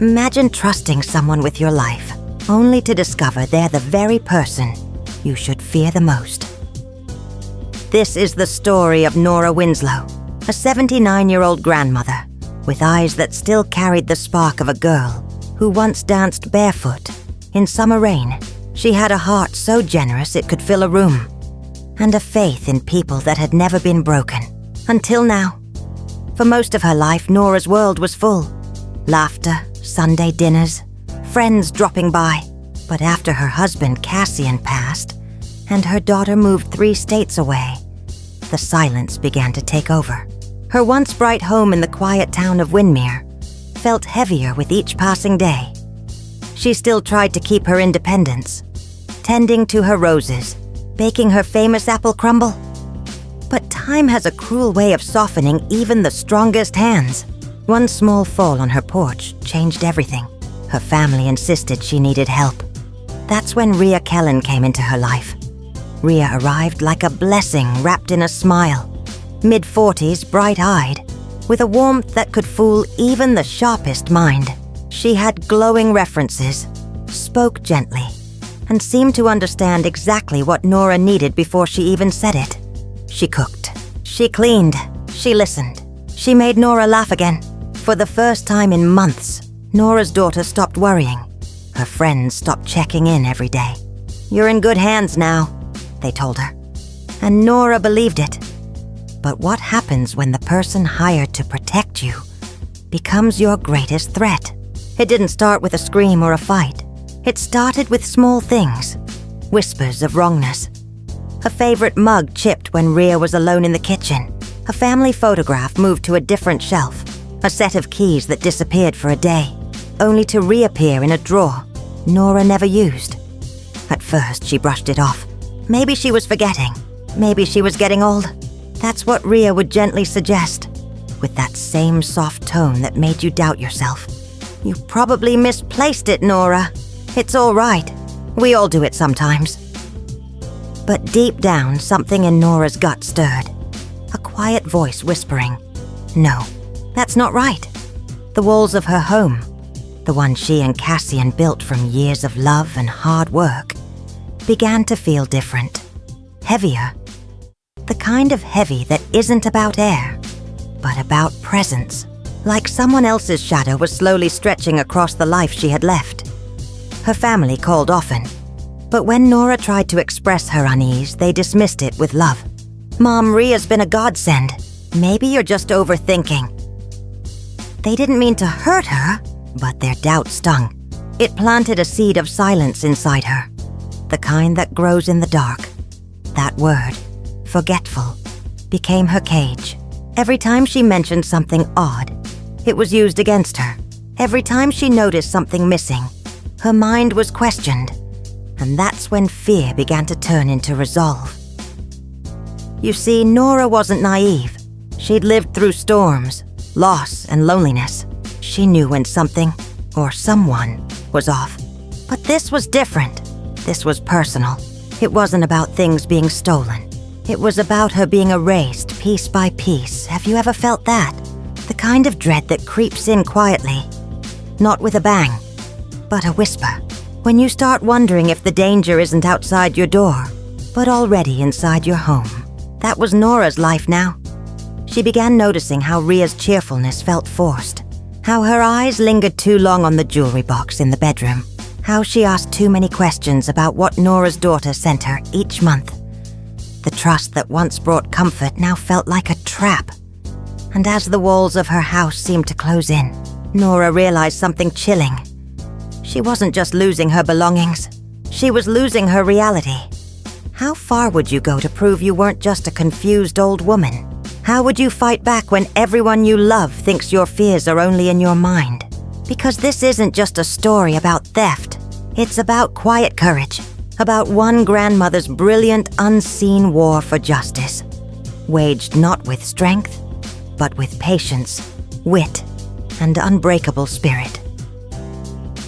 Imagine trusting someone with your life, only to discover they're the very person you should fear the most. This is the story of Nora Winslow, a 79-year-old grandmother with eyes that still carried the spark of a girl who once danced barefoot in summer rain. She had a heart so generous it could fill a room, and a faith in people that had never been broken, until now. For most of her life, Nora's world was full. Laughter, Sunday dinners, friends dropping by. But after her husband Cassian passed, and her daughter moved 3 states away, the silence began to take over. Her once bright home in the quiet town of Windermere felt heavier with each passing day. She still tried to keep her independence, tending to her roses, baking her famous apple crumble. But time has a cruel way of softening even the strongest hands. One small fall on her porch changed everything. Her family insisted she needed help. That's when Rhea Kellen came into her life. Rhea arrived like a blessing wrapped in a smile. Mid-40s, bright-eyed, with a warmth that could fool even the sharpest mind. She had glowing references, spoke gently, and seemed to understand exactly what Nora needed before she even said it. She cooked, she cleaned, she listened. She made Nora laugh again. For the first time in months, Nora's daughter stopped worrying. Her friends stopped checking in every day. "You're in good hands now," they told her. And Nora believed it. But what happens when the person hired to protect you becomes your greatest threat? It didn't start with a scream or a fight. It started with small things, whispers of wrongness. A favorite mug chipped when Rhea was alone in the kitchen. A family photograph moved to a different shelf. A set of keys that disappeared for a day, only to reappear in a drawer Nora never used. At first, she brushed it off. Maybe she was forgetting. Maybe she was getting old. That's what Rhea would gently suggest, with that same soft tone that made you doubt yourself. "You probably misplaced it, Nora. It's all right. We all do it sometimes." But deep down, something in Nora's gut stirred. A quiet voice whispering, "No, that's not right." The walls of her home, the one she and Cassian built from years of love and hard work, began to feel different. Heavier. The kind of heavy that isn't about air, but about presence. Like someone else's shadow was slowly stretching across the life she had left. Her family called often, but when Nora tried to express her unease, they dismissed it with love. "Mom, Rhea's been a godsend. Maybe you're just overthinking." They didn't mean to hurt her, but their doubt stung. It planted a seed of silence inside her, the kind that grows in the dark. That word, forgetful, became her cage. Every time she mentioned something odd, it was used against her. Every time she noticed something missing, her mind was questioned, and that's when fear began to turn into resolve. You see, Nora wasn't naive. She'd lived through storms, loss, and loneliness. She knew when something, or someone, was off. But this was different. This was personal. It wasn't about things being stolen. It was about her being erased piece by piece. Have you ever felt that? The kind of dread that creeps in quietly. Not with a bang, but a whisper. When you start wondering if the danger isn't outside your door, but already inside your home. That was Nora's life now. She began noticing how Rhea's cheerfulness felt forced. How her eyes lingered too long on the jewelry box in the bedroom. How she asked too many questions about what Nora's daughter sent her each month. The trust that once brought comfort now felt like a trap. And as the walls of her house seemed to close in, Nora realized something chilling. She wasn't just losing her belongings. She was losing her reality. How far would you go to prove you weren't just a confused old woman? How would you fight back when everyone you love thinks your fears are only in your mind? Because this isn't just a story about theft. It's about quiet courage. About one grandmother's brilliant, unseen war for justice. Waged not with strength, but with patience, wit, and unbreakable spirit.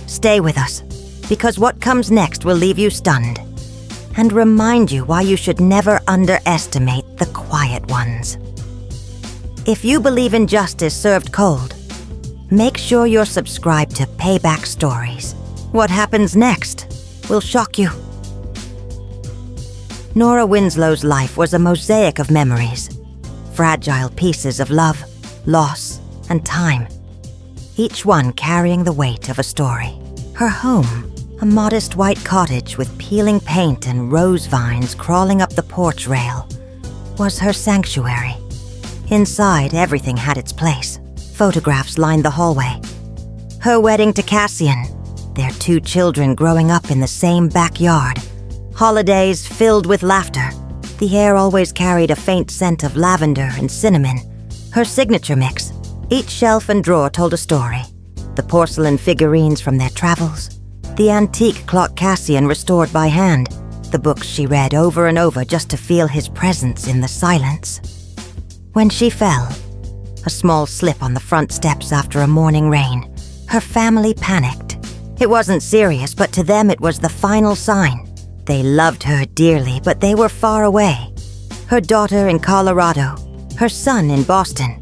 Stay with us, because what comes next will leave you stunned and remind you why you should never underestimate the quiet ones. If you believe in justice served cold, make sure you're subscribed to Payback Stories. What happens next will shock you. Nora Winslow's life was a mosaic of memories, fragile pieces of love, loss, and time, each one carrying the weight of a story. Her home, a modest white cottage with peeling paint and rose vines crawling up the porch rail, was her sanctuary. Inside, everything had its place. Photographs lined the hallway. Her wedding to Cassian, their 2 children growing up in the same backyard, holidays filled with laughter. The air always carried a faint scent of lavender and cinnamon, her signature mix. Each shelf and drawer told a story. The porcelain figurines from their travels, the antique clock Cassian restored by hand, the books she read over and over just to feel his presence in the silence. When she fell, a small slip on the front steps after a morning rain, her family panicked. It wasn't serious, but to them it was the final sign. They loved her dearly, but they were far away. Her daughter in Colorado, her son in Boston,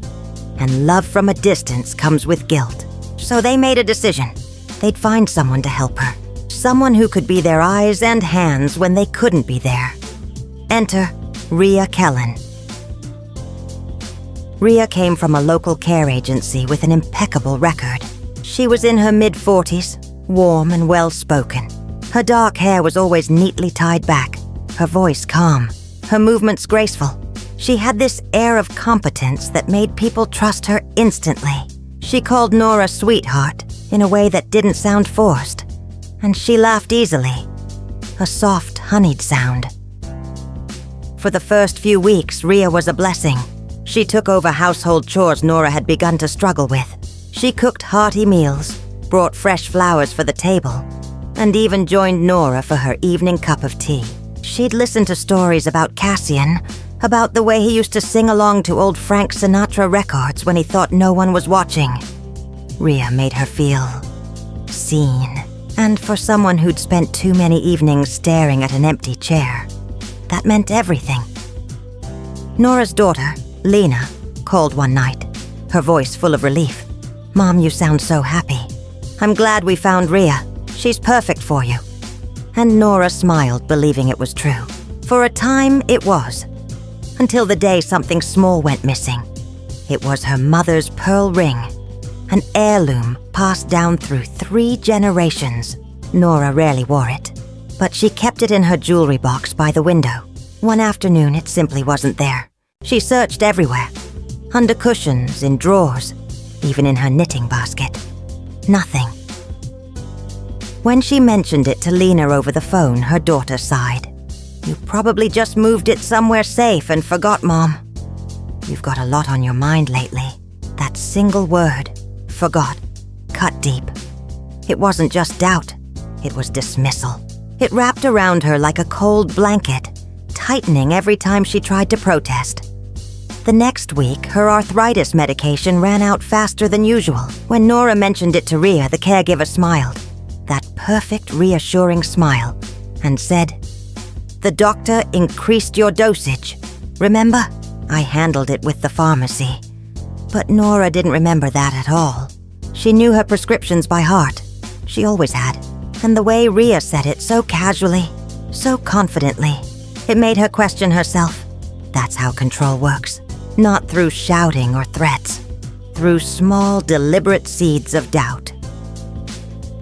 and love from a distance comes with guilt. So they made a decision. They'd find someone to help her, someone who could be their eyes and hands when they couldn't be there. Enter Rhea Kellen. Rhea came from a local care agency with an impeccable record. She was in her mid-40s, warm and well-spoken. Her dark hair was always neatly tied back, her voice calm, her movements graceful. She had this air of competence that made people trust her instantly. She called Nora sweetheart in a way that didn't sound forced, and she laughed easily, a soft, honeyed sound. For the first few weeks, Rhea was a blessing. She took over household chores Nora had begun to struggle with. She cooked hearty meals, brought fresh flowers for the table, and even joined Nora for her evening cup of tea. She'd listen to stories about Cassian, about the way he used to sing along to old Frank Sinatra records when he thought no one was watching. Rhea made her feel seen, and for someone who'd spent too many evenings staring at an empty chair, that meant everything. Nora's daughter, Lena, called one night, her voice full of relief. "Mom, you sound so happy. I'm glad we found Rhea. She's perfect for you." And Nora smiled, believing it was true. For a time, it was. Until the day something small went missing. It was her mother's pearl ring, an heirloom passed down through 3 generations. Nora rarely wore it, but she kept it in her jewelry box by the window. One afternoon, it simply wasn't there. She searched everywhere, under cushions, in drawers, even in her knitting basket. Nothing. When she mentioned it to Lena over the phone, her daughter sighed. "You probably just moved it somewhere safe and forgot, Mom. You've got a lot on your mind lately." That single word, forgot, cut deep. It wasn't just doubt, it was dismissal. It wrapped around her like a cold blanket, tightening every time she tried to protest. The next week, her arthritis medication ran out faster than usual. When Nora mentioned it to Rhea, the caregiver smiled, that perfect, reassuring smile, and said, "The doctor increased your dosage. Remember? I handled it with the pharmacy." But Nora didn't remember that at all. She knew her prescriptions by heart. She always had. And the way Rhea said it so casually, so confidently, it made her question herself. That's how control works. Not through shouting or threats, through small, deliberate seeds of doubt.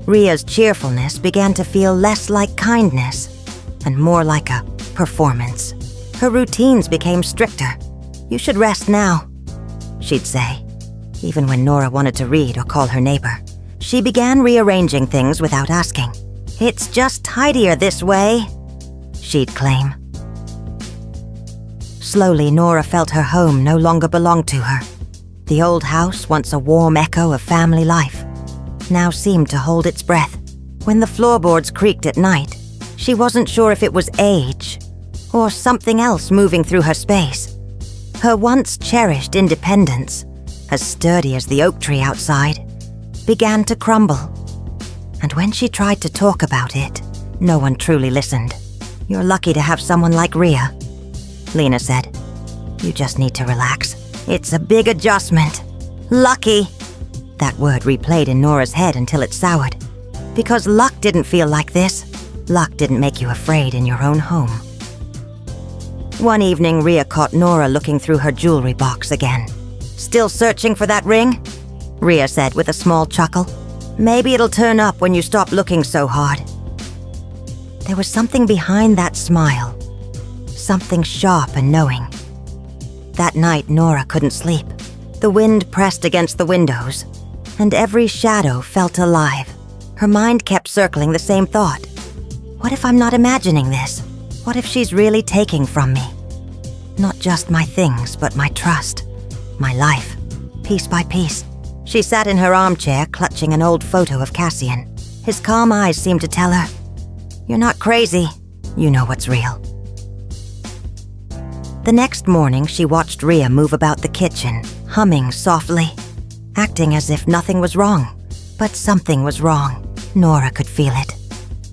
Rhea's cheerfulness began to feel less like kindness and more like a performance. Her routines became stricter. "You should rest now," she'd say, even when Nora wanted to read or call her neighbor. She began rearranging things without asking. "It's just tidier this way," she'd claim. Slowly, Nora felt her home no longer belonged to her. The old house, once a warm echo of family life, now seemed to hold its breath. When the floorboards creaked at night, she wasn't sure if it was age or something else moving through her space. Her once cherished independence, as sturdy as the oak tree outside, began to crumble. And when she tried to talk about it, no one truly listened. "You're lucky to have someone like Rhea," Lena said. "You just need to relax. It's a big adjustment." "Lucky," That word replayed in Nora's head until it soured. Because luck didn't feel like this. Luck didn't make you afraid in your own home. One evening, Rhea caught Nora looking through her jewelry box again. "Still searching for that ring?" Rhea said with a small chuckle. "Maybe it'll turn up when you stop looking so hard." There was something behind that smile. Something sharp and knowing. That night, Nora couldn't sleep. The wind pressed against the windows, and every shadow felt alive. Her mind kept circling the same thought. What if I'm not imagining this? What if she's really taking from me? Not just my things, but my trust, my life, piece by piece. She sat in her armchair, clutching an old photo of Cassian. His calm eyes seemed to tell her, "You're not crazy. You know what's real." The next morning, she watched Rhea move about the kitchen, humming softly, acting as if nothing was wrong. But something was wrong. Nora could feel it.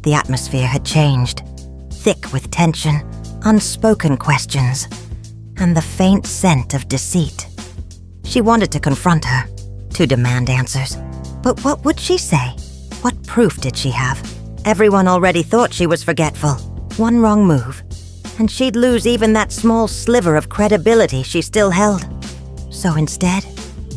The atmosphere had changed, thick with tension, unspoken questions, and the faint scent of deceit. She wanted to confront her, to demand answers. But what would she say? What proof did she have? Everyone already thought she was forgetful. One wrong move, and she'd lose even that small sliver of credibility she still held. So instead,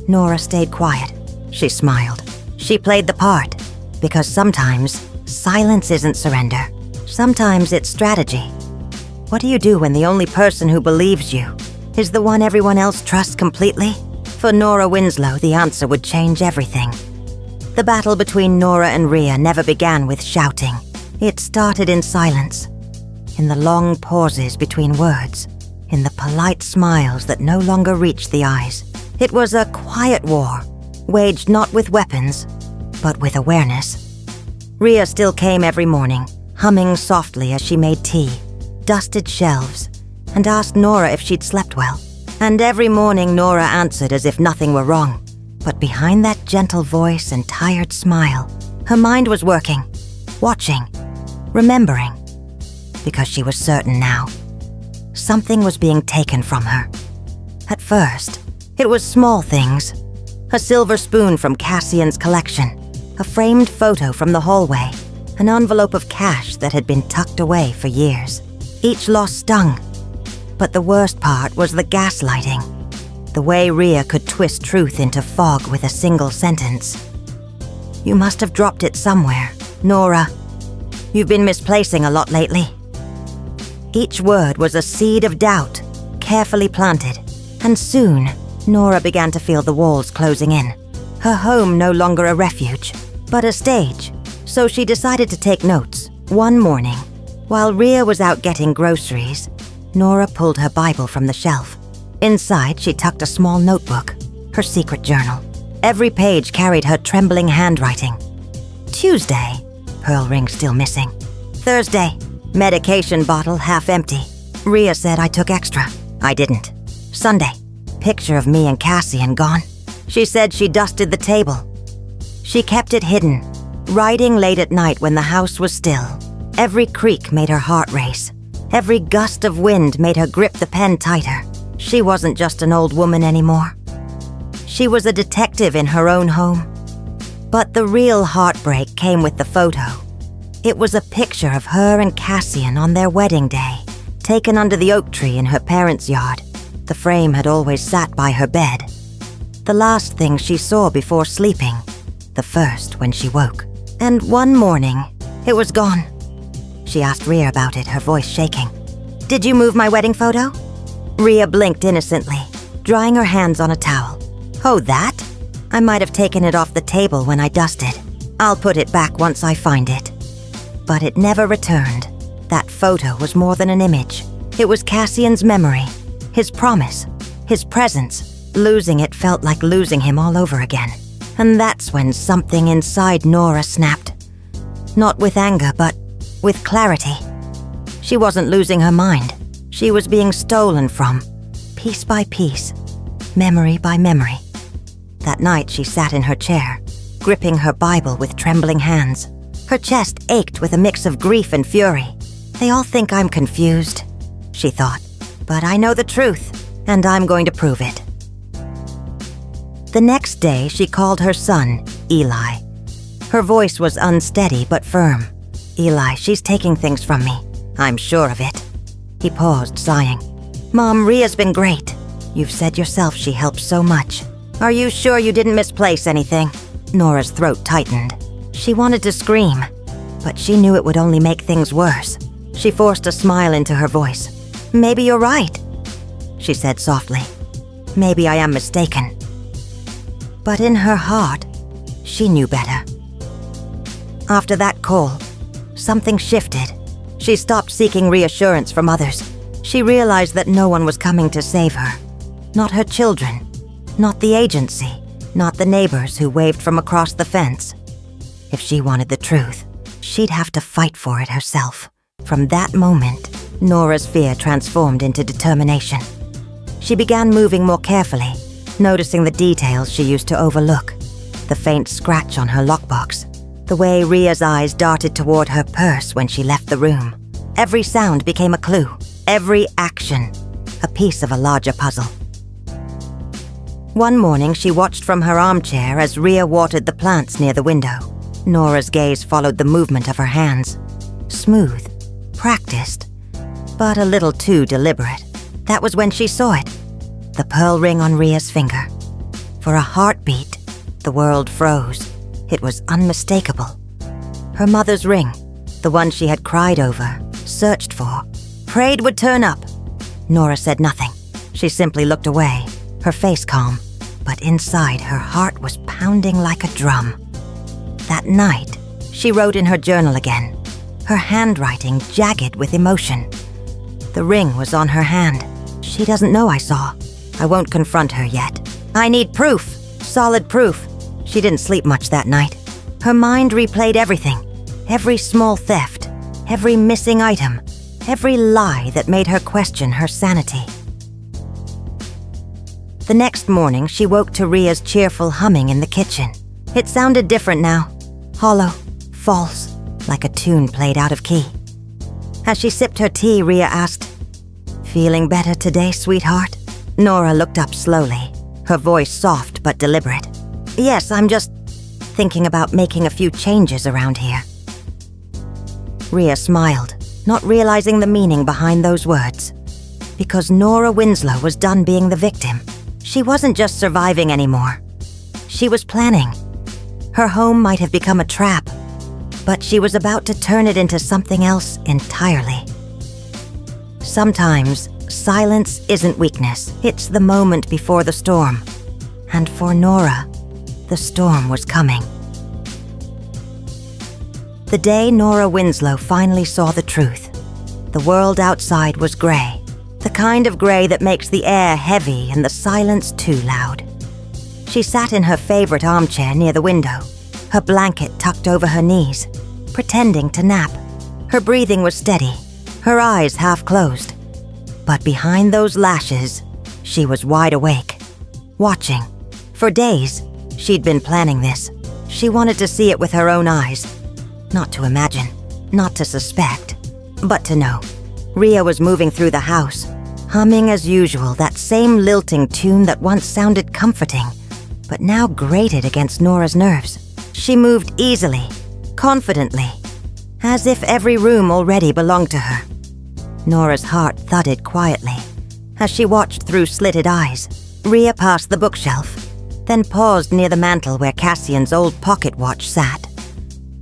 Nora stayed quiet. She smiled. She played the part, because sometimes silence isn't surrender. Sometimes it's strategy. What do you do when the only person who believes you is the one everyone else trusts completely? For Nora Winslow, the answer would change everything. The battle between Nora and Rhea never began with shouting. It started in silence, in the long pauses between words, in the polite smiles that no longer reached the eyes. It was a quiet war, waged not with weapons, but with awareness. Rhea still came every morning, humming softly as she made tea, dusted shelves, and asked Nora if she'd slept well. And every morning Nora answered as if nothing were wrong. But behind that gentle voice and tired smile, her mind was working, watching, remembering, because she was certain now. Something was being taken from her. At first, it was small things. A silver spoon from Cassian's collection, a framed photo from the hallway, an envelope of cash that had been tucked away for years. Each loss stung, but the worst part was the gaslighting. The way Rhea could twist truth into fog with a single sentence. "You must have dropped it somewhere, Nora. You've been misplacing a lot lately." Each word was a seed of doubt, carefully planted, and soon, Nora began to feel the walls closing in. Her home no longer a refuge, but a stage. So she decided to take notes. One morning, while Rhea was out getting groceries, Nora pulled her Bible from the shelf. Inside, she tucked a small notebook, her secret journal. Every page carried her trembling handwriting. Tuesday, pearl ring still missing. Thursday, medication bottle half empty. Rhea said I took extra. I didn't. Sunday, picture of me and Cassian gone. She said she dusted the table. She kept it hidden, writing late at night when the house was still. Every creak made her heart race. Every gust of wind made her grip the pen tighter. She wasn't just an old woman anymore. She was a detective in her own home. But the real heartbreak came with the photo. It was a picture of her and Cassian on their wedding day, taken under the oak tree in her parents' yard. The frame had always sat by her bed. The last thing she saw before sleeping, the first when she woke. And one morning, it was gone. She asked Rhea about it, her voice shaking. "Did you move my wedding photo?" Rhea blinked innocently, drying her hands on a towel. "Oh, that? I might have taken it off the table when I dusted. I'll put it back once I find it." But it never returned. That photo was more than an image. It was Cassian's memory, his promise, his presence. Losing it felt like losing him all over again. And that's when something inside Nora snapped. Not with anger, but with clarity. She wasn't losing her mind. She was being stolen from, piece by piece, memory by memory. That night she sat in her chair, gripping her Bible with trembling hands. Her chest ached with a mix of grief and fury. "They all think I'm confused," she thought. "But I know the truth, and I'm going to prove it." The next day, she called her son, Eli. Her voice was unsteady but firm. "Eli, she's taking things from me. I'm sure of it." He paused, sighing. "Mom, Ria's been great. You've said yourself she helps so much. Are you sure you didn't misplace anything?" Nora's throat tightened. She wanted to scream, but she knew it would only make things worse. She forced a smile into her voice. "Maybe you're right," she said softly. "Maybe I am mistaken." But in her heart, she knew better. After that call, something shifted. She stopped seeking reassurance from others. She realized that no one was coming to save her. Not her children, not the agency, not the neighbors who waved from across the fence. If she wanted the truth, she'd have to fight for it herself. From that moment, Nora's fear transformed into determination. She began moving more carefully, noticing the details she used to overlook. The faint scratch on her lockbox, the way Ria's eyes darted toward her purse when she left the room. Every sound became a clue, every action, a piece of a larger puzzle. One morning, she watched from her armchair as Ria watered the plants near the window. Nora's gaze followed the movement of her hands. Smooth, practiced, but a little too deliberate. That was when she saw it, the pearl ring on Ria's finger. For a heartbeat, the world froze. It was unmistakable. Her mother's ring, the one she had cried over, searched for, prayed would turn up. Nora said nothing. She simply looked away, her face calm, but inside her heart was pounding like a drum. That night, she wrote in her journal again, her handwriting jagged with emotion. The ring was on her hand. "She doesn't know I saw. I won't confront her yet. I need proof, solid proof." She didn't sleep much that night. Her mind replayed everything, every small theft, every missing item, every lie that made her question her sanity. The next morning, she woke to Ria's cheerful humming in the kitchen. It sounded different now, hollow, false, like a tune played out of key. As she sipped her tea, Ria asked, "Feeling better today, sweetheart?" Nora looked up slowly, her voice soft but deliberate. "Yes, I'm just thinking about making a few changes around here." Ria smiled, not realizing the meaning behind those words. Because Nora Winslow was done being the victim. She wasn't just surviving anymore. She was planning. Her home might have become a trap, but she was about to turn it into something else entirely. Sometimes, silence isn't weakness. It's the moment before the storm. And for Nora, the storm was coming. The day Nora Winslow finally saw the truth, the world outside was gray. The kind of gray that makes the air heavy and the silence too loud. She sat in her favorite armchair near the window, her blanket tucked over her knees, pretending to nap. Her breathing was steady, her eyes half closed. But behind those lashes, she was wide awake, watching. For days, she'd been planning this. She wanted to see it with her own eyes. Not to imagine, not to suspect, but to know. Ria was moving through the house, humming as usual that same lilting tune that once sounded comforting, but now grated against Nora's nerves. She moved easily, confidently, as if every room already belonged to her. Nora's heart thudded quietly as she watched through slitted eyes. Ria passed the bookshelf, then paused near the mantel where Cassian's old pocket watch sat,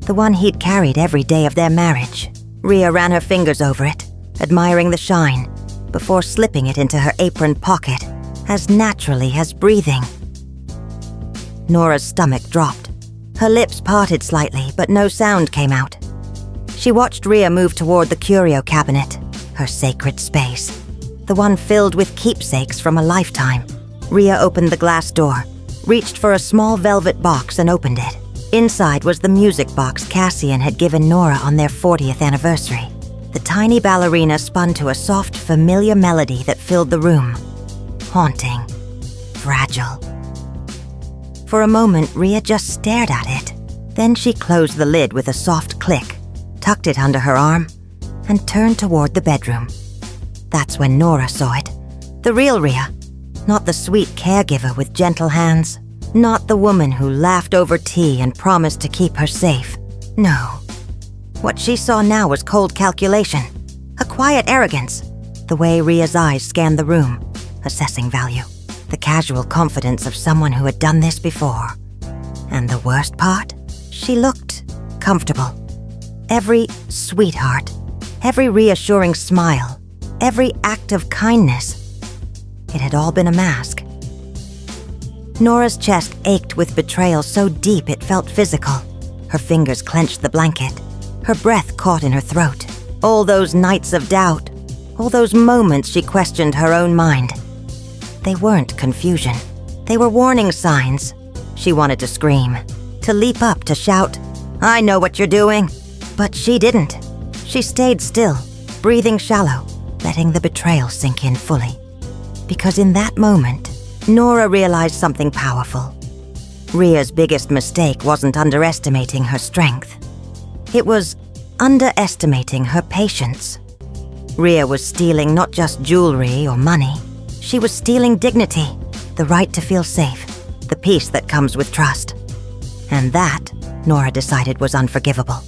the one he'd carried every day of their marriage. Ria ran her fingers over it, admiring the shine, before slipping it into her apron pocket, as naturally as breathing. Nora's stomach dropped. Her lips parted slightly, but no sound came out. She watched Ria move toward the curio cabinet, her sacred space, the one filled with keepsakes from a lifetime. Ria opened the glass door, reached for a small velvet box and opened it. Inside was the music box Cassian had given Nora on their 40th anniversary. The tiny ballerina spun to a soft, familiar melody that filled the room. Haunting. Fragile. For a moment, Ria just stared at it. Then she closed the lid with a soft click, tucked it under her arm, and turned toward the bedroom. That's when Nora saw it. The real Ria, not the sweet caregiver with gentle hands, Not the woman who laughed over tea and promised to keep her safe. No. What she saw now was cold calculation, a quiet arrogance, the way Ria's eyes scanned the room, assessing value, the casual confidence of someone who had done this before. And the worst part? She looked comfortable. Every sweetheart, every reassuring smile, every act of kindness, it had all been a mask. Nora's chest ached with betrayal so deep it felt physical. Her fingers clenched the blanket. Her breath caught in her throat. All those nights of doubt, all those moments she questioned her own mind. They weren't confusion. They were warning signs. She wanted to scream, to leap up, to shout, "I know what you're doing." But she didn't. She stayed still, breathing shallow, letting the betrayal sink in fully. Because in that moment, Nora realized something powerful. Ria's biggest mistake wasn't underestimating her strength. It was underestimating her patience. Ria was stealing not just jewelry or money. She was stealing dignity, the right to feel safe, the peace that comes with trust. And that, Nora decided, was unforgivable.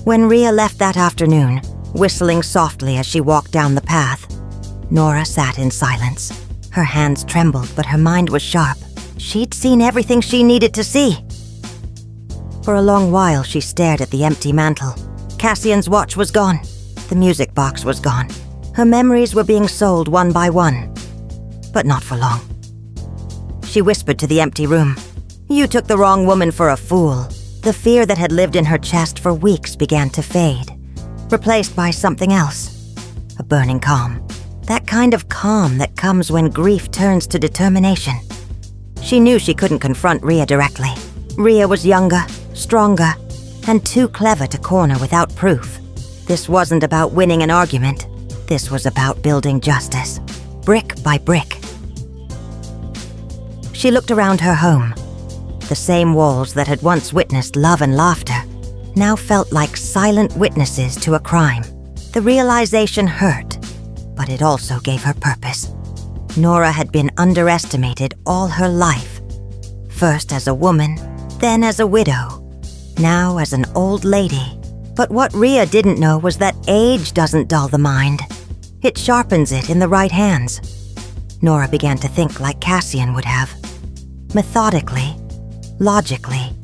When Ria left that afternoon, whistling softly as she walked down the path, Nora sat in silence. Her hands trembled, but her mind was sharp. She'd seen everything she needed to see. For a long while, she stared at the empty mantel. Cassian's watch was gone. The music box was gone. Her memories were being sold one by one. But not for long. She whispered to the empty room, "You took the wrong woman for a fool." The fear that had lived in her chest for weeks began to fade, replaced by something else. A burning calm. That kind of calm that comes when grief turns to determination. She knew she couldn't confront Ria directly. Ria was younger, stronger, and too clever to corner without proof. This wasn't about winning an argument. This was about building justice, brick by brick. She looked around her home. The same walls that had once witnessed love and laughter now felt like silent witnesses to a crime. The realization hurt, but it also gave her purpose. Nora had been underestimated all her life. First as a woman, then as a widow, now as an old lady. But what Ria didn't know was that age doesn't dull the mind. It sharpens it in the right hands. Nora began to think like Cassian would have. Methodically, logically,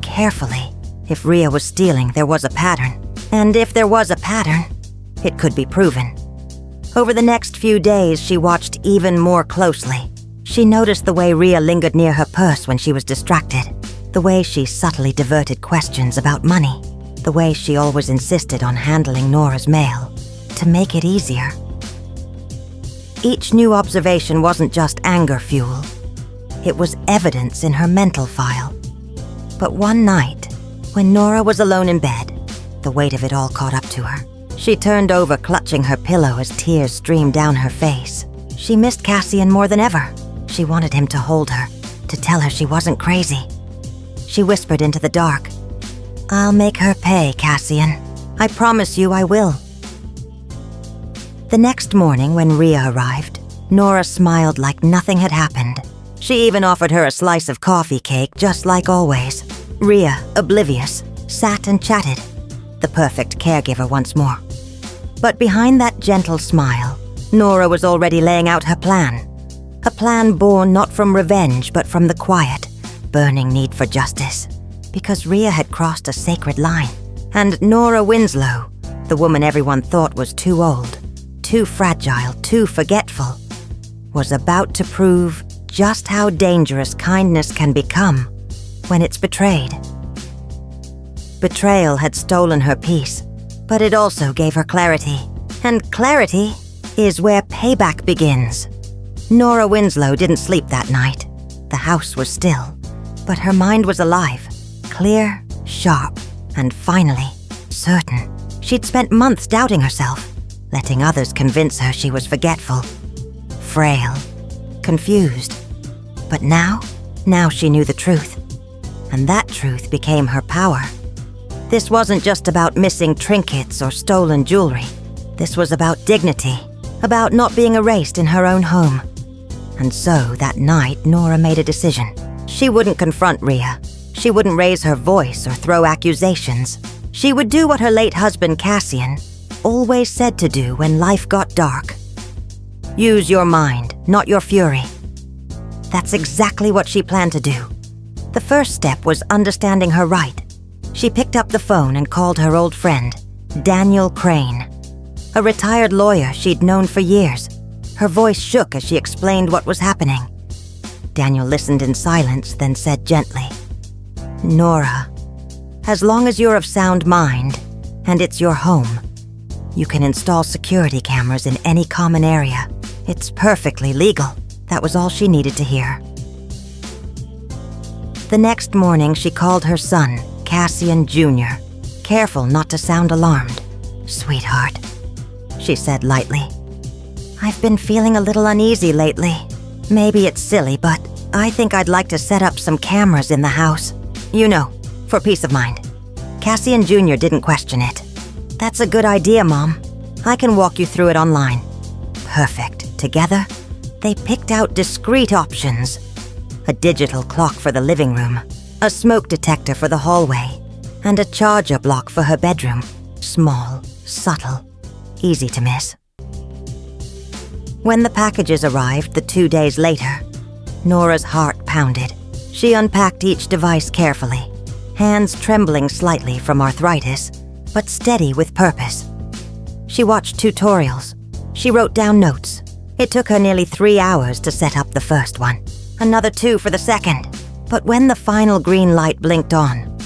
carefully. If Ria was stealing, there was a pattern. And if there was a pattern, it could be proven. Over the next few days, she watched even more closely. She noticed the way Ria lingered near her purse when she was distracted, the way she subtly diverted questions about money, the way she always insisted on handling Nora's mail to make it easier. Each new observation wasn't just anger fuel. It was evidence in her mental file. But one night, when Nora was alone in bed, the weight of it all caught up to her. She turned over, clutching her pillow as tears streamed down her face. She missed Cassian more than ever. She wanted him to hold her, to tell her she wasn't crazy. She whispered into the dark, "I'll make her pay, Cassian. I promise you I will." The next morning, when Ria arrived, Nora smiled like nothing had happened. She even offered her a slice of coffee cake, just like always. Ria, oblivious, sat and chatted. The perfect caregiver once more. But behind that gentle smile, Nora was already laying out her plan. A plan born not from revenge, but from the quiet, burning need for justice. Because Ria had crossed a sacred line. And Nora Winslow, the woman everyone thought was too old, too fragile, too forgetful, was about to prove just how dangerous kindness can become when it's betrayed. Betrayal had stolen her peace, but it also gave her clarity. And clarity is where payback begins. Nora Winslow didn't sleep that night. The house was still, but her mind was alive, clear, sharp, and finally, certain. She'd spent months doubting herself, letting others convince her she was forgetful, frail, confused. But now she knew the truth. And that truth became her power. This wasn't just about missing trinkets or stolen jewelry. This was about dignity, about not being erased in her own home. And so that night, Nora made a decision. She wouldn't confront Rhea. She wouldn't raise her voice or throw accusations. She would do what her late husband Cassian always said to do when life got dark. Use your mind, not your fury. That's exactly what she planned to do. The first step was understanding her right. She picked up the phone and called her old friend, Daniel Crane, a retired lawyer she'd known for years. Her voice shook as she explained what was happening. Daniel listened in silence, then said gently, "Nora, as long as you're of sound mind and it's your home, you can install security cameras in any common area. It's perfectly legal." That was all she needed to hear. The next morning, she called her son, Cassian Jr., careful not to sound alarmed. "Sweetheart," she said lightly, "I've been feeling a little uneasy lately. Maybe it's silly, but I think I'd like to set up some cameras in the house. You know, for peace of mind." Cassian Jr. didn't question it. "That's a good idea, Mom. I can walk you through it online." Perfect. Together, they picked out discrete options. A digital clock for the living room, a smoke detector for the hallway, and a charger block for her bedroom. Small, subtle, easy to miss. When the packages arrived 2 days later, Nora's heart pounded. She unpacked each device carefully, hands trembling slightly from arthritis, but steady with purpose. She watched tutorials. She wrote down notes. It took her nearly 3 hours to set up the first one, another 2 for the second. But when the final green light blinked on,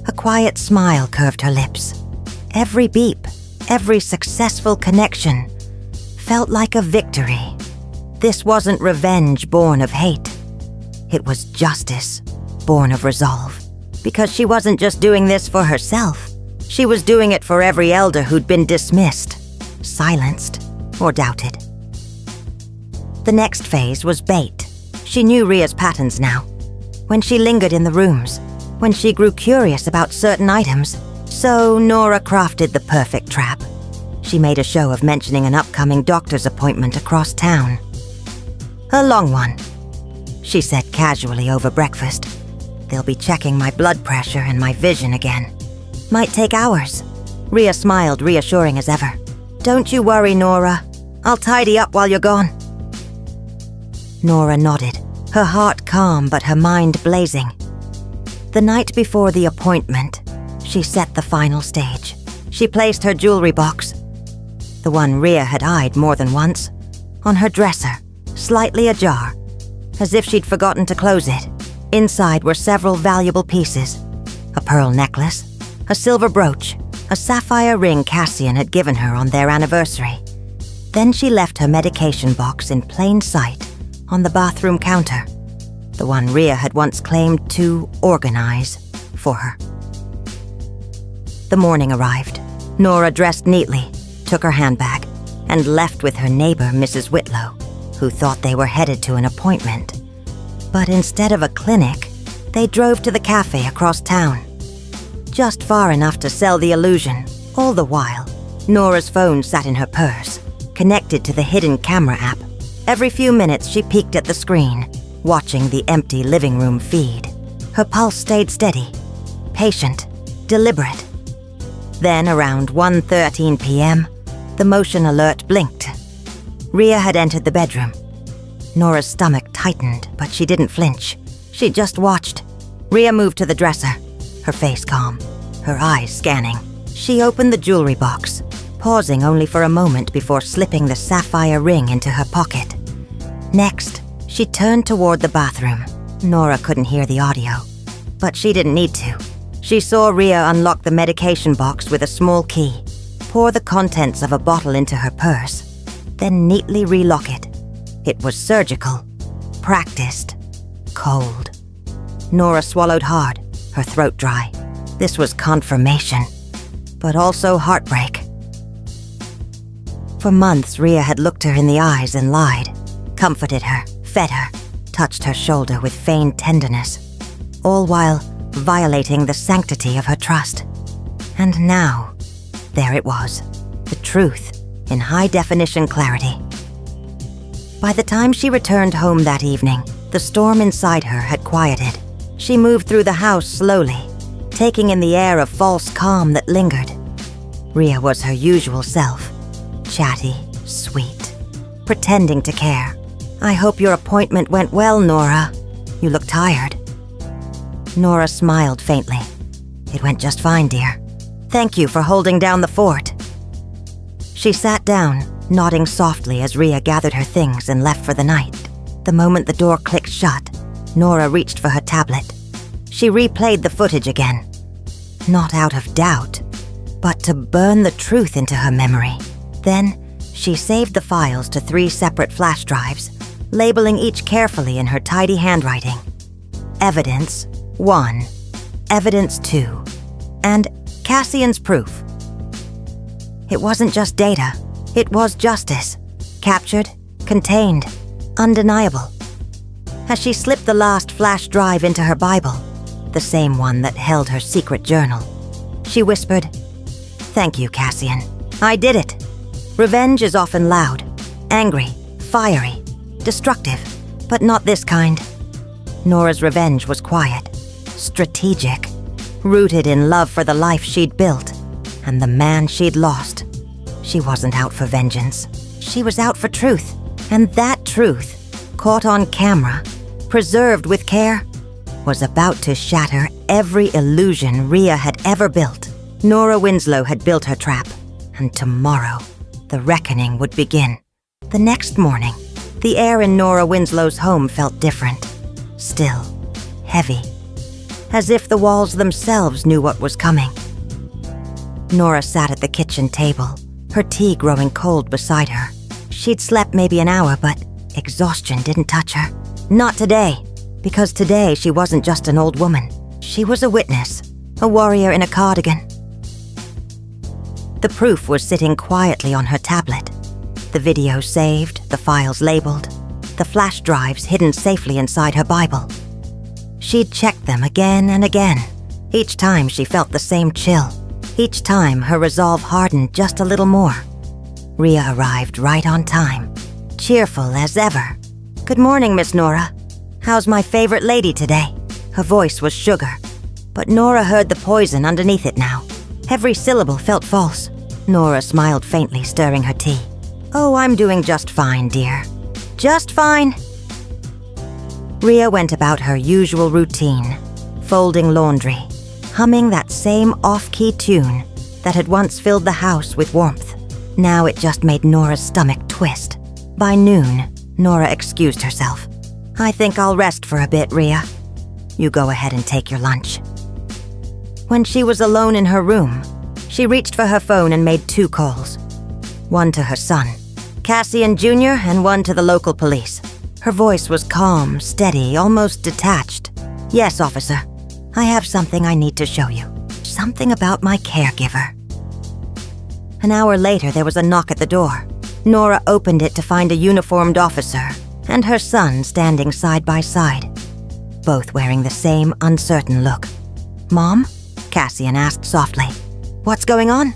a quiet smile curved her lips. Every beep, every successful connection felt like a victory. This wasn't revenge born of hate. It was justice born of resolve. Because she wasn't just doing this for herself. She was doing it for every elder who'd been dismissed, silenced, or doubted. The next phase was bait. She knew Rhea's patterns now. When she lingered in the rooms, when she grew curious about certain items, so Nora crafted the perfect trap. She made a show of mentioning an upcoming doctor's appointment across town. "A long one," she said casually over breakfast. "They'll be checking my blood pressure and my vision again. Might take hours." Rhea smiled, reassuring as ever. "Don't you worry, Nora. I'll tidy up while you're gone." Nora nodded, her heart calm but her mind blazing. The night before the appointment, she set the final stage. She placed her jewelry box, the one Rhea had eyed more than once, on her dresser, slightly ajar, as if she'd forgotten to close it. Inside were several valuable pieces: a pearl necklace, a silver brooch, a sapphire ring Cassian had given her on their anniversary. Then she left her medication box in plain sight on the bathroom counter, the one Rhea had once claimed to organize for her. The morning arrived. Nora dressed neatly, took her handbag, and left with her neighbor, Mrs. Whitlow, who thought they were headed to an appointment. But instead of a clinic, they drove to the cafe across town. Just far enough to sell the illusion. All the while, Nora's phone sat in her purse, connected to the hidden camera app. Every few minutes she peeked at the screen, watching the empty living room feed. Her pulse stayed steady, patient, deliberate. Then around 1:13 p.m., the motion alert blinked. Rhea had entered the bedroom. Nora's stomach tightened, but she didn't flinch. She just watched. Rhea moved to the dresser, her face calm, her eyes scanning. She opened the jewelry box, pausing only for a moment before slipping the sapphire ring into her pocket. Next, she turned toward the bathroom. Nora couldn't hear the audio, but she didn't need to. She saw Rhea unlock the medication box with a small key, pour the contents of a bottle into her purse, then neatly relock it. It was surgical, practiced, cold. Nora swallowed hard, her throat dry. This was confirmation, but also heartbreak. For months, Rhea had looked her in the eyes and lied, comforted her, fed her, touched her shoulder with feigned tenderness, all while violating the sanctity of her trust. And now, there it was, the truth in high-definition clarity. By the time she returned home that evening, the storm inside her had quieted. She moved through the house slowly, taking in the air of false calm that lingered. Rhea was her usual self, chatty, sweet, pretending to care. "I hope your appointment went well, Nora. You look tired." Nora smiled faintly. "It went just fine, dear. Thank you for holding down the fort." She sat down, nodding softly as Rhea gathered her things and left for the night. The moment the door clicked shut, Nora reached for her tablet. She replayed the footage again. Not out of doubt, but to burn the truth into her memory. Then, she saved the files to 3 separate flash drives, labeling each carefully in her tidy handwriting. Evidence 1, Evidence 2, and Cassian's proof. It wasn't just data, it was justice. Captured, contained, undeniable. As she slipped the last flash drive into her Bible, the same one that held her secret journal, she whispered, "Thank you, Cassian. I did it." Revenge is often loud, angry, fiery, destructive, but not this kind. Nora's revenge was quiet, strategic, rooted in love for the life she'd built and the man she'd lost. She wasn't out for vengeance. She was out for truth. And that truth, caught on camera, preserved with care, was about to shatter every illusion Rhea had ever built. Nora Winslow had built her trap, and tomorrow, the reckoning would begin. The next morning, the air in Nora Winslow's home felt different. Still, heavy. As if the walls themselves knew what was coming. Nora sat at the kitchen table, her tea growing cold beside her. She'd slept maybe an hour, but exhaustion didn't touch her. Not today, because today she wasn't just an old woman. She was a witness, a warrior in a cardigan. The proof was sitting quietly on her tablet. The videos saved, the files labeled, the flash drives hidden safely inside her Bible. She'd checked them again and again. Each time she felt the same chill. Each time her resolve hardened just a little more. Rhea arrived right on time, cheerful as ever. "Good morning, Miss Nora. How's my favorite lady today?" Her voice was sugar, but Nora heard the poison underneath it now. Every syllable felt false. Nora smiled faintly, stirring her tea. "Oh, I'm doing just fine, dear. Just fine." Rhea went about her usual routine, folding laundry, humming that same off-key tune that had once filled the house with warmth. Now it just made Nora's stomach twist. By noon, Nora excused herself. "I think I'll rest for a bit, Rhea. You go ahead and take your lunch." When she was alone in her room, she reached for her phone and made 2 calls. One to her son, Cassian Jr., and one to the local police. Her voice was calm, steady, almost detached. "Yes, officer. I have something I need to show you. Something about my caregiver." An hour later, there was a knock at the door. Nora opened it to find a uniformed officer and her son standing side by side, both wearing the same uncertain look. "Mom?" Cassian asked softly. "What's going on?"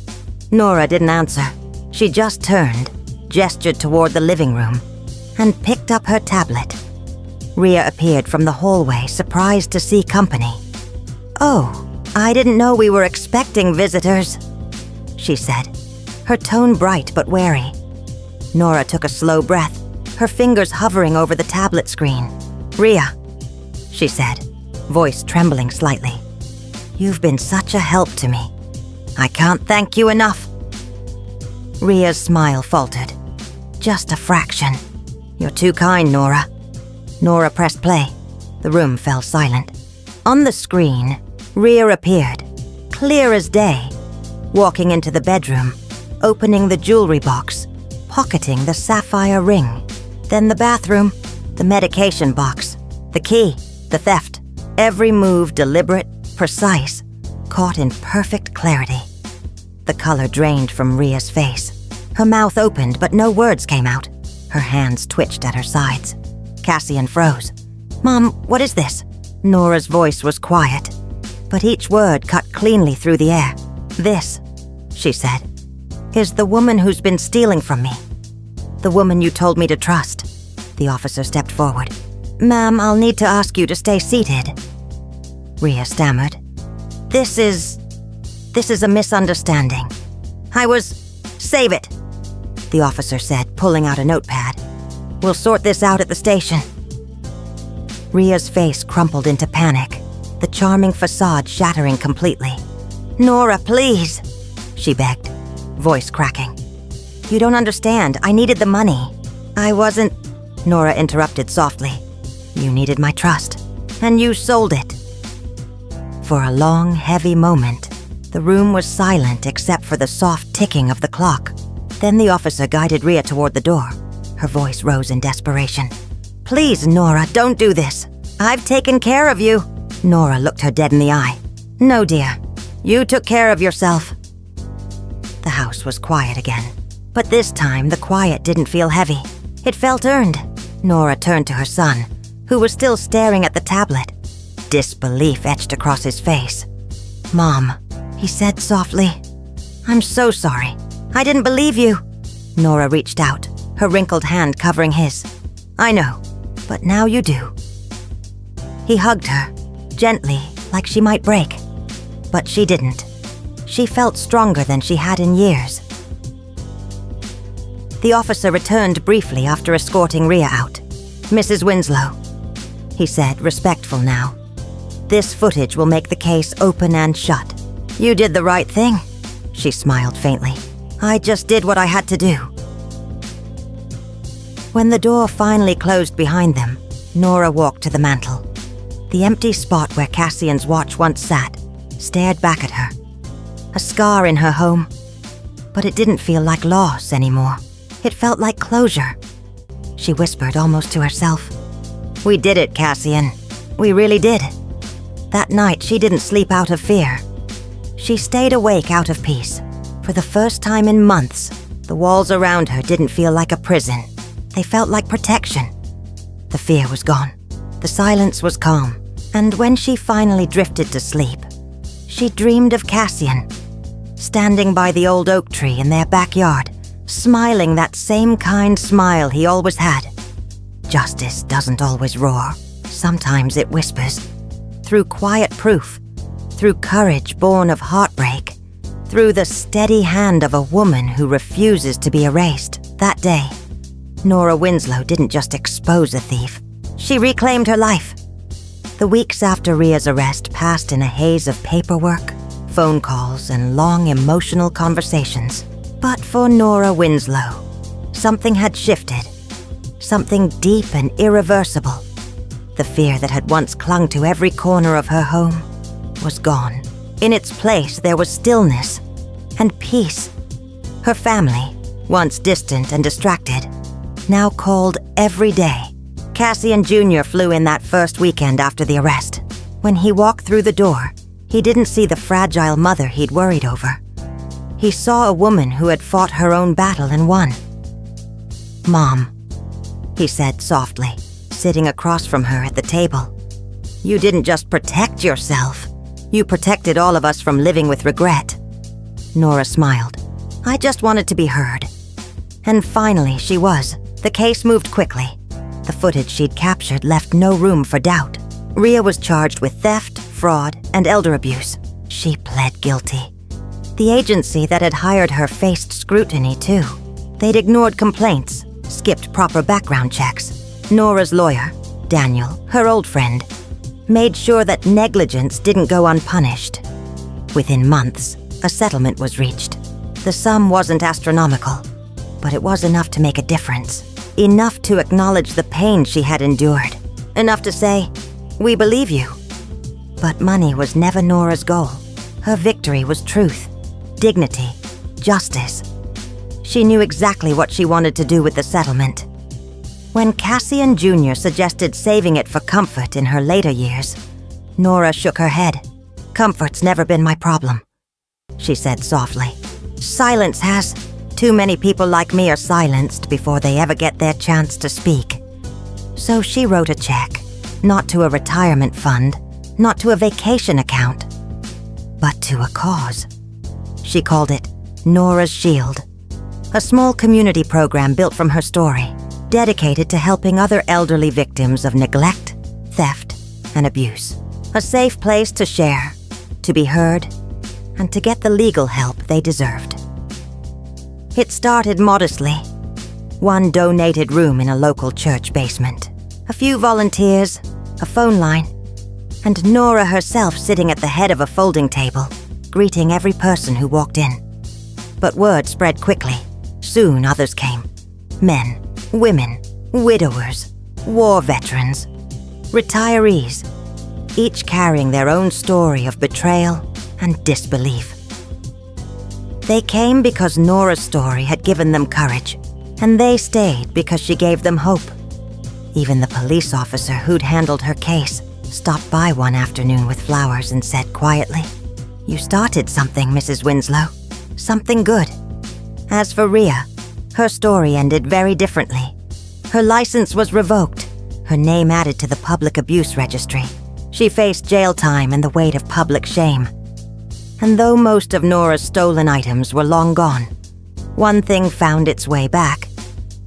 Nora didn't answer. She just turned, gestured toward the living room, and picked up her tablet. Rhea appeared from the hallway, surprised to see company. "Oh, I didn't know we were expecting visitors," she said, her tone bright but wary. Nora took a slow breath, her fingers hovering over the tablet screen. "Rhea," she said, voice trembling slightly. "You've been such a help to me. I can't thank you enough." Rhea's smile faltered. "Just a fraction. You're too kind, Nora." Nora pressed play. The room fell silent. On the screen, Rhea appeared, clear as day, walking into the bedroom, opening the jewelry box, pocketing the sapphire ring. Then the bathroom, the medication box, the key, the theft. Every move deliberate, precise, caught in perfect clarity. The color drained from Rhea's face. Her mouth opened, but no words came out. Her hands twitched at her sides. Cassian froze. "Mom, what is this?" Nora's voice was quiet, but each word cut cleanly through the air. "This," she said, "is the woman who's been stealing from me. The woman you told me to trust. The officer stepped forward. "Ma'am, I'll need to ask you to stay seated." Rhea stammered. This is a misunderstanding. Save it," the officer said, pulling out a notepad. "We'll sort this out at the station." Rhea's face crumpled into panic, the charming facade shattering completely. "Nora, please," she begged, voice cracking. "You don't understand. I needed the money. I wasn't—" Nora interrupted softly. "You needed my trust, and you sold it." For a long, heavy moment, the room was silent except for the soft ticking of the clock. Then the officer guided Rhea toward the door. Her voice rose in desperation. "Please, Nora, don't do this. I've taken care of you." Nora looked her dead in the eye. "No, dear. You took care of yourself." The house was quiet again. But this time, the quiet didn't feel heavy. It felt earned. Nora turned to her son, who was still staring at the tablet. Disbelief etched across his face. "Mom," he said softly. "I'm so sorry. I didn't believe you." Nora reached out, her wrinkled hand covering his. "I know, but now you do." He hugged her, gently, like she might break. But she didn't. She felt stronger than she had in years. The officer returned briefly after escorting Rhea out. "Mrs. Winslow," he said, respectful now. "This footage will make the case open and shut." "You did the right thing," she smiled faintly. "I just did what I had to do." When the door finally closed behind them, Nora walked to the mantel. The empty spot where Cassian's watch once sat stared back at her. A scar in her home, but it didn't feel like loss anymore. It felt like closure. She whispered almost to herself. "We did it, Cassian. We really did." That night, she didn't sleep out of fear. She stayed awake out of peace. For the first time in months, the walls around her didn't feel like a prison. They felt like protection. The fear was gone. The silence was calm. And when she finally drifted to sleep, she dreamed of Cassian, standing by the old oak tree in their backyard, smiling that same kind smile he always had. Justice doesn't always roar. Sometimes it whispers. Through quiet proof, through courage born of heartbreak, through the steady hand of a woman who refuses to be erased. That day, Nora Winslow didn't just expose a thief. She reclaimed her life. The weeks after Rhea's arrest passed in a haze of paperwork, phone calls, and long emotional conversations. But for Nora Winslow, something had shifted. Something deep and irreversible. The fear that had once clung to every corner of her home was gone. In its place, there was stillness and peace. Her family, once distant and distracted, now called every day. Cassian Jr. flew in that first weekend after the arrest. When he walked through the door, he didn't see the fragile mother he'd worried over. He saw a woman who had fought her own battle and won. "Mom," he said softly, sitting across from her at the table. "You didn't just protect yourself. You protected all of us from living with regret." Nora smiled. "I just wanted to be heard." And finally, she was. The case moved quickly. The footage she'd captured left no room for doubt. Rhea was charged with theft, fraud, and elder abuse. She pled guilty. The agency that had hired her faced scrutiny, too. They'd ignored complaints, skipped proper background checks. Nora's lawyer, Daniel, her old friend, made sure that negligence didn't go unpunished. Within months, a settlement was reached. The sum wasn't astronomical, but it was enough to make a difference. Enough to acknowledge the pain she had endured. Enough to say, "We believe you." But money was never Nora's goal. Her victory was truth, dignity, justice. She knew exactly what she wanted to do with the settlement. When Cassian Jr. suggested saving it for comfort in her later years, Nora shook her head. "Comfort's never been my problem," she said softly. "Silence has. Too many people like me are silenced before they ever get their chance to speak." So she wrote a check, not to a retirement fund, not to a vacation account, but to a cause. She called it Nora's Shield, a small community program built from her story. dedicated to helping other elderly victims of neglect, theft, and abuse. A safe place to share, to be heard, and to get the legal help they deserved. It started modestly. One donated room in a local church basement, a few volunteers, a phone line, and Nora herself sitting at the head of a folding table, greeting every person who walked in. But word spread quickly. Soon others came. Men, women, widowers, war veterans, retirees, each carrying their own story of betrayal and disbelief. They came because Nora's story had given them courage, and they stayed because she gave them hope. Even the police officer who'd handled her case stopped by one afternoon with flowers and said quietly, "You started something, Mrs. Winslow. Something good." As for Rhea, her story ended very differently. Her license was revoked, her name added to the public abuse registry. She faced jail time and the weight of public shame. And though most of Nora's stolen items were long gone, one thing found its way back.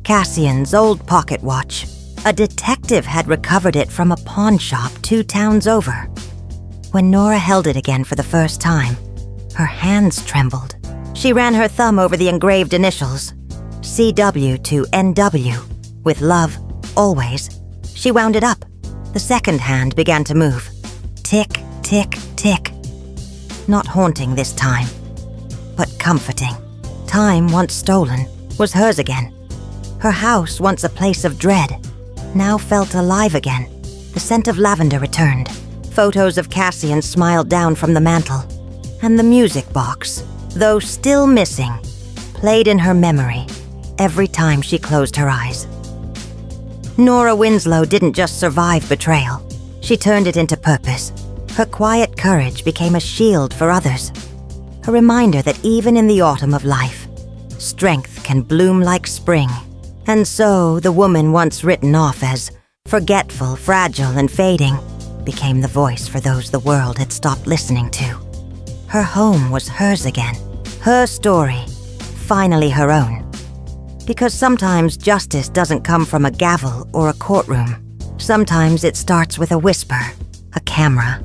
Cassian's old pocket watch. A detective had recovered it from a pawn shop 2 towns over. When Nora held it again for the first time, her hands trembled. She ran her thumb over the engraved initials, CW to NW, with love, always. She wound it up. The second hand began to move. Tick, tick, tick. Not haunting this time, but comforting. Time once stolen was hers again. Her house, once a place of dread, now felt alive again. The scent of lavender returned. Photos of Cassian smiled down from the mantel. And the music box, though still missing, played in her memory every time she closed her eyes. Nora Winslow didn't just survive betrayal. She turned it into purpose. Her quiet courage became a shield for others. A reminder that even in the autumn of life, strength can bloom like spring. And so, the woman once written off as forgetful, fragile, and fading became the voice for those the world had stopped listening to. Her home was hers again. Her story, finally her own. Because sometimes justice doesn't come from a gavel or a courtroom. Sometimes it starts with a whisper, a camera,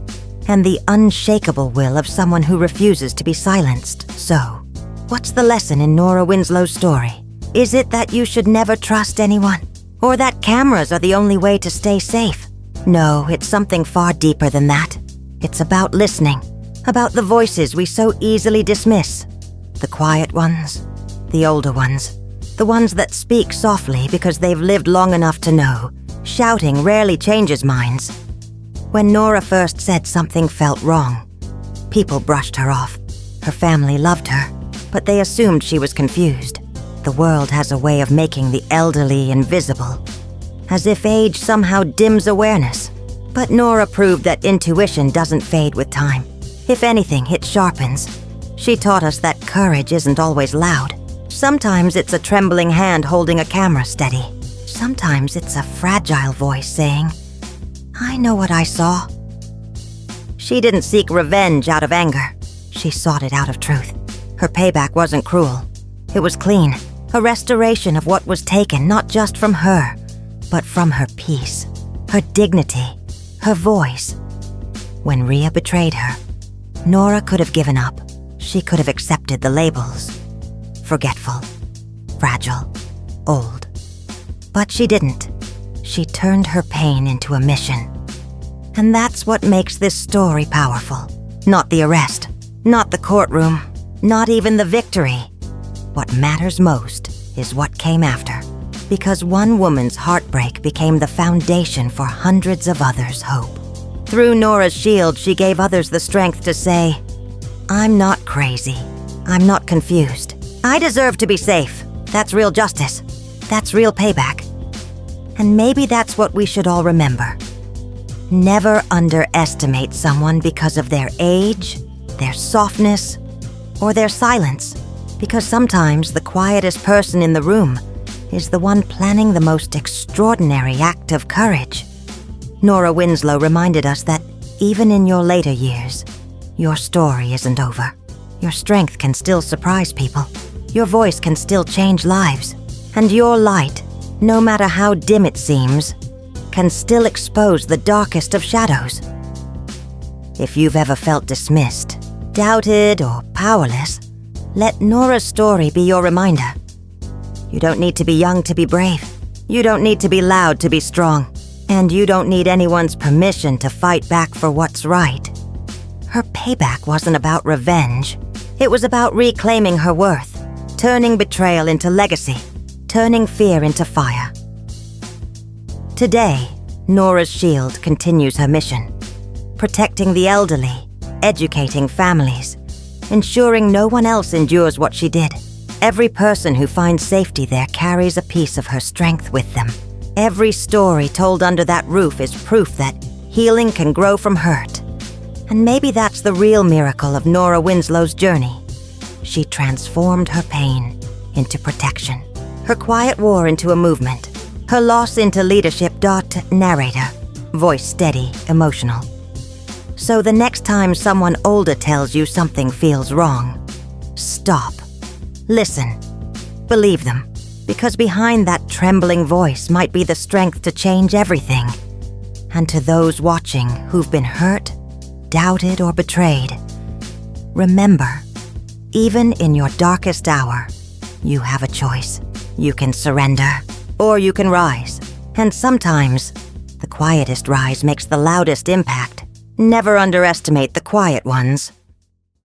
and the unshakable will of someone who refuses to be silenced. So, what's the lesson in Nora Winslow's story? Is it that you should never trust anyone? Or that cameras are the only way to stay safe? No, it's something far deeper than that. It's about listening, about the voices we so easily dismiss. The quiet ones, the older ones, the ones that speak softly because they've lived long enough to know. Shouting rarely changes minds. When Nora first said something felt wrong, people brushed her off. Her family loved her, but they assumed she was confused. The world has a way of making the elderly invisible, as if age somehow dims awareness. But Nora proved that intuition doesn't fade with time. If anything, it sharpens. She taught us that courage isn't always loud. Sometimes it's a trembling hand holding a camera steady. Sometimes it's a fragile voice saying, "I know what I saw." She didn't seek revenge out of anger. She sought it out of truth. Her payback wasn't cruel. It was clean, a restoration of what was taken not just from her, but from her peace, her dignity, her voice. When Rhea betrayed her, Nora could have given up. She could have accepted the labels. Forgetful, fragile, old. But she didn't. She turned her pain into a mission. And that's what makes this story powerful. Not the arrest, not the courtroom, not even the victory. What matters most is what came after. Because one woman's heartbreak became the foundation for hundreds of others' hope. Through Nora's shield, she gave others the strength to say, "I'm not crazy. I'm not confused. I deserve to be safe. That's real justice. That's real payback." And maybe that's what we should all remember. Never underestimate someone because of their age, their softness, or their silence. Because sometimes the quietest person in the room is the one planning the most extraordinary act of courage. Nora Winslow reminded us that even in your later years, your story isn't over. Your strength can still surprise people. Your voice can still change lives. And your light, no matter how dim it seems, can still expose the darkest of shadows. If you've ever felt dismissed, doubted, or powerless, let Nora's story be your reminder. You don't need to be young to be brave. You don't need to be loud to be strong. And you don't need anyone's permission to fight back for what's right. Her payback wasn't about revenge. It was about reclaiming her worth, turning betrayal into legacy, turning fear into fire. Today, Nora's shield continues her mission, protecting the elderly, educating families, ensuring no one else endures what she did. Every person who finds safety there carries a piece of her strength with them. Every story told under that roof is proof that healing can grow from hurt. And maybe that's the real miracle of Nora Winslow's journey. She transformed her pain into protection, her quiet war into a movement, her loss into leadership. Narrator, voice steady, emotional. So the next time someone older tells you something feels wrong, stop. Listen. Believe them. Because behind that trembling voice might be the strength to change everything. And to those watching who've been hurt, doubted, or betrayed, remember, even in your darkest hour, you have a choice. You can surrender, or you can rise. And sometimes, the quietest rise makes the loudest impact. Never underestimate the quiet ones.